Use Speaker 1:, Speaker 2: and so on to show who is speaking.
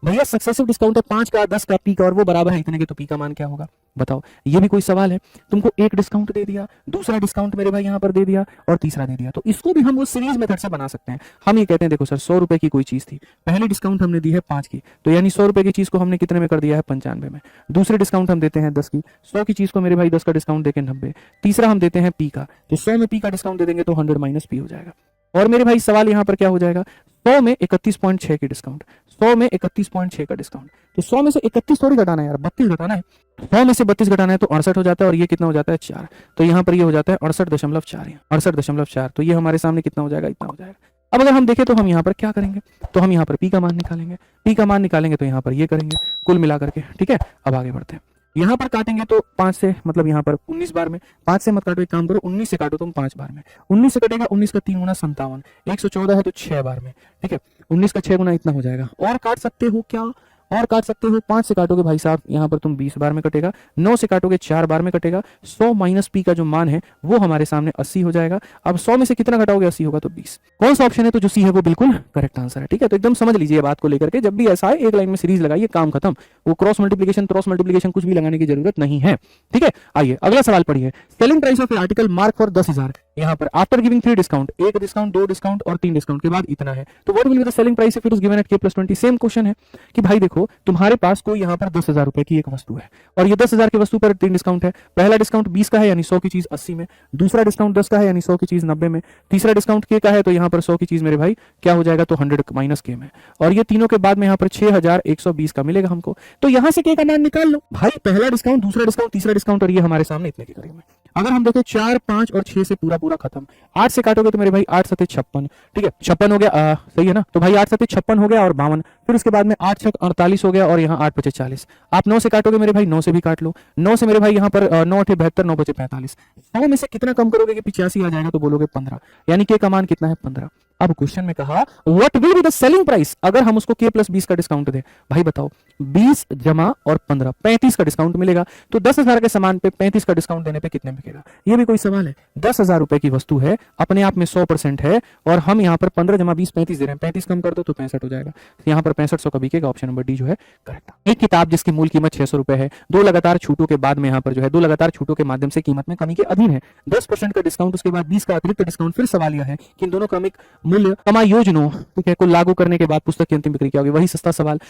Speaker 1: भैया successive discount है 5 का, 10 का, पी का, और वो बराबर है इतने के, तो पी का मान क्या होगा बताओ। ये भी कोई सवाल है? तुमको एक डिस्काउंट दे दिया, दूसरा डिस्काउंट मेरे भाई यहाँ पर दे दिया, और तीसरा दे दिया, तो इसको भी हम उस सीरीज मेथड से बना सकते हैं। हम ये कहते हैं देखो सर 100 रुपए की कोई चीज थी, पहले डिस्काउंट हमने दी है 5 की, तो यानी 100 रुपए की चीज को हमने कितने में कर दिया है 95 में। दूसरे डिस्काउंट हम देते हैं 10 की, 100 की चीज को मेरे भाई 10 का डिस्काउंट देके 90। तीसरा हम देते हैं पी का, तो 100 में पी का डिस्काउंट दे देंगे तो 100 माइनस पी हो जाएगा। और मेरे भाई सवाल यहाँ पर क्या हो जाएगा, 100 में 31.6 की डिस्काउंट, 100 में 31.6 का डिस्काउंट, तो 100 में से 31 थोड़ी घटाना है यार, 32 घटाना है। 100 में से 32 घटाना है तो 68 हो जाता है, और ये कितना हो जाता है 4, तो यहाँ पर ये हो जाता है 68.4, 68.4, तो ये हमारे सामने कितना हो जाएगा, इतना हो जाएगा। अब अगर हम देखें तो हम यहाँ पर क्या करेंगे, तो हम यहाँ पर पी का मान निकालेंगे, पी का मान निकालेंगे तो यहाँ पर ये करेंगे कुल मिला करके, ठीक है। अब आगे बढ़ते हैं, यहाँ पर काटेंगे तो 5 से, मतलब यहाँ पर 19 बार में, 5 से मत काटो, एक काम करो 19 से काटो तुम 5 बार में, 19 से कटेगा, 19 का 3 गुना 57, 114 है तो 6 बार में, ठीक है। 19 का 6 गुना इतना हो जाएगा। और काट सकते हो क्या, और काट सकते हो, 5 से काटोगे भाई साहब यहाँ पर तुम 20 बार में कटेगा, 9 से काटोगे 4 बार में कटेगा, 100 माइनस पी का जो मान है वो हमारे सामने 80 हो जाएगा। अब 100 में से कितना घटाओगे, 80 होगा तो 20। कौन सा ऑप्शन है, तो जो सी है वो बिल्कुल करेक्ट आंसर है, ठीक है। तो एकदम समझ लीजिए बात को लेकर के, जब भी ऐसा है एक लाइन में सीरीज लगाइए, काम खत्म, वो क्रॉस मल्टीप्लीकेशन कुछ भी लगाने की जरूरत नहीं है, ठीक है। आइए अगला सवाल पढ़िए, selling price of article mark for 10,000, यहाँ पर after giving 3 discount, 1 discount, 2 discount और 3 डिस्काउंट के बाद इतना है, तो what will be the selling price if it is given at k+20। Same question है कि भाई देखो तुम्हारे पास कोई यहाँ पर 10,000 रुपए की एक वस्तु है, और ये 10,000 की वस्तु पर 3 डिस्काउंट है। पहला डिस्काउंट 20 का है यानी 100 की चीज 80 में, दूसरा डिस्काउंट 10 का है यानी 100 की चीज 90 में, तीसरा डिस्काउंट के का है तो यहाँ पर 100 की चीज मेरे भाई क्या हो जाएगा, तो 100 माइनस के में, और ये तीनों के बाद में यहाँ पर 6,120 का मिलेगा हमको। तो यहाँ से के का मान निकाल लो भाई, पहला डिस्काउंट, दूसरा डिस्काउंट, तीसरा डिस्काउंट, और ये हमारे सामने इतने के करीब में। अगर हम देखें 4, 5 और 6 से पूरा पूरा खत्म, 8 से काटोगे तो मेरे भाई 8 7 56, ठीक है, 56 हो गया, सही है ना, तो भाई 8 7 56 हो गया और 52, फिर उसके बाद में 8 6 48 हो गया, और यहाँ 8 5 40। आप 9 से काटोगे मेरे भाई, 9 से भी काट लो, 9 से मेरे भाई यहाँ पर 9 8 72, 9 5 45। 100 में से कितना कम करोगे कि 85 आ जाएगा, तो बोलोगे 15, यानी के का मान कितना है 15। अब क्वेश्चन में कहा what will be the selling price अगर हम उसको k+20 का डिस्काउंट दे, भाई बताओ 20 जमा और 15, 35 का डिस्काउंट मिलेगा, तो 10,000 के सामान पे 35 का डिस्काउंट देने पे कितने मिलेगा, ये भी कोई सवाल है। 10,000 रुपए की वस्तु है, अपने आप में 100% है, और हम यहाँ पर 15 जमा 20 35 दे रहे हैं, 35 कम कर दो तो 65 हो जाएगा, यहाँ पर 6500 का बिकेगा, ऑप्शन नंबर डी जो है करेक्ट। एक किताब जिसकी मूल कीमत 600 रुपए है, 2 लगातार छूटों के बाद में यहाँ पर जो है 2 लगातार छूटों के माध्यम से कीमत में कमी के अधीन है, 10% का डिस्काउंट, उसके बाद 20 का अतिरिक्त डिस्काउंट। फिर सवाल यह है कि इन दोनों क्रमिक मूल्य समायोजनों, ठीक है, को लागू करने के बाद पुस्तक की अंतिम बिक्री क्या होगी, वही सस्ता सवाल।